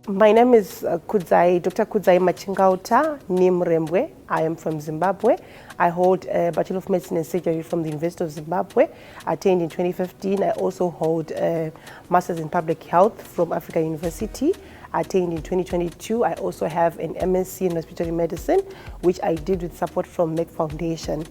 My name is Dr. Kudzai Murembwe. I am from Zimbabwe. I hold a Bachelor of Medicine and Surgery from the University of Zimbabwe, attained in 2015. I also hold a Master's in Public Health from Africa University, attained in 2022. I also have an MSc in Respiratory Medicine, which I did with support from Merck Foundation.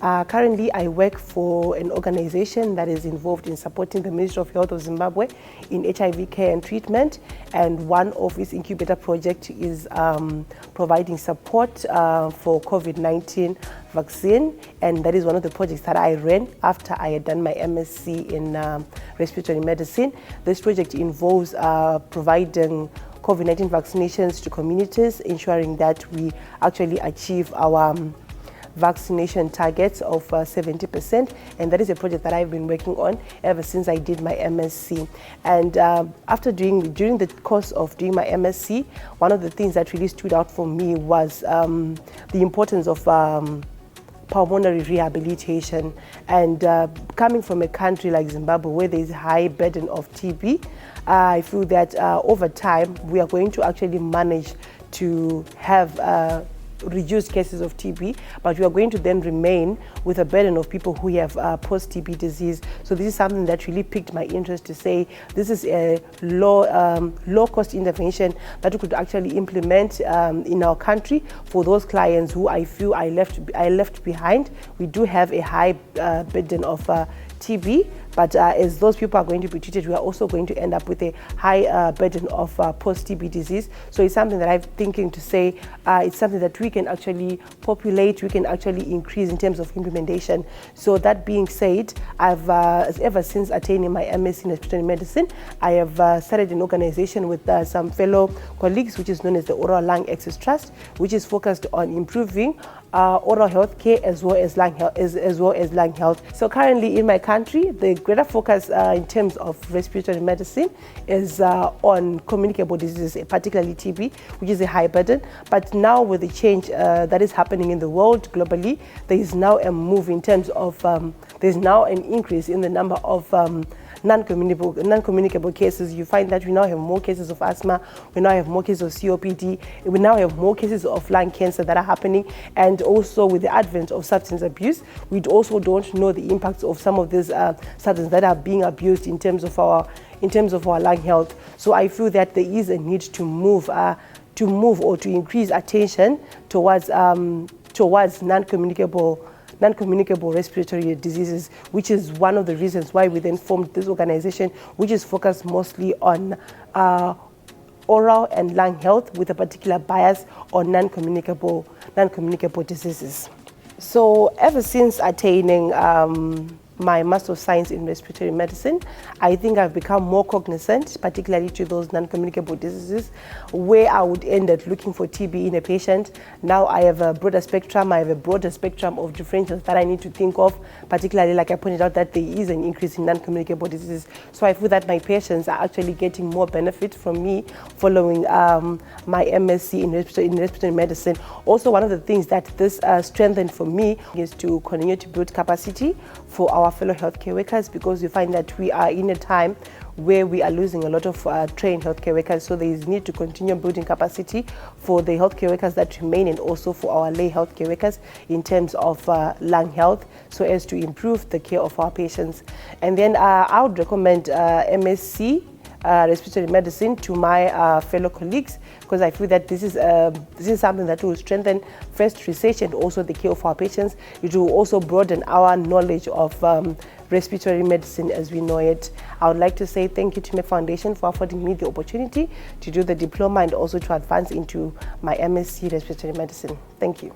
Currently, I work for an organization that is involved in supporting the Ministry of Health of Zimbabwe in HIV care and treatment, and one of its incubator projects is providing support for COVID-19 vaccine, and that is one of the projects that I ran after I had done my MSc in Respiratory Medicine. This project involves providing COVID-19 vaccinations to communities, ensuring that we actually achieve our vaccination targets of 70%, and that is a project that I've been working on ever since I did my MSc. And during the course of doing my MSc, one of the things that really stood out for me was the importance of pulmonary rehabilitation. And coming from a country like Zimbabwe where there is a high burden of TB, I feel that over time we are going to actually manage to have reduced cases of TB, but we are going to then remain with a burden of people who have post-TB disease. So this is something that really piqued my interest to say this is a low-cost intervention that we could actually implement in our country for those clients who I feel I left behind. We do have a high burden of TB, but as those people are going to be treated, we are also going to end up with a high burden of post-TB disease. So it's something that I'm thinking to say it's something that we can actually populate, we can actually increase in terms of implementation. So that being said, I've ever since attaining my MSc in Respiratory Medicine, I have started an organization with some fellow colleagues, which is known as the Oral Lung Access Trust, which is focused on improving oral health care as well as lung health. So currently in my country, the greater focus in terms of respiratory medicine is on communicable diseases, particularly TB, which is a high burden. But now with the change that is happening in the world globally, there is now a move in terms of, there's now an increase in the number of non-communicable cases. You find that we now have more cases of asthma, we now have more cases of COPD, we now have more cases of lung cancer that are happening, and also with the advent of substance abuse, we also don't know the impacts of some of these substances that are being abused in terms of our lung health. So I feel that there is a need to move or to increase attention towards non-communicable respiratory diseases, which is one of the reasons why we then formed this organization, which is focused mostly on oral and lung health with a particular bias on non-communicable diseases. So ever since attaining my Master of Science in Respiratory Medicine, I think I've become more cognizant, particularly to those non-communicable diseases, where I would end up looking for TB in a patient. Now I have a broader spectrum. I have a broader spectrum of differentials that I need to think of, particularly like I pointed out that there is an increase in non-communicable diseases. So I feel that my patients are actually getting more benefit from me following my MSc in respiratory medicine. Also, one of the things that this strengthened for me is to continue to build capacity for our fellow healthcare workers, because we find that we are in a time where we are losing a lot of trained healthcare workers. So there is need to continue building capacity for the healthcare workers that remain, and also for our lay healthcare workers in terms of lung health, so as to improve the care of our patients. And then I would recommend MSc Respiratory Medicine to my fellow colleagues, because I feel that this is something that will strengthen first research and also the care of our patients. It will also broaden our knowledge of respiratory medicine as we know it. I would like to say thank you to Merck Foundation for affording me the opportunity to do the diploma and also to advance into my MSc Respiratory Medicine. Thank you.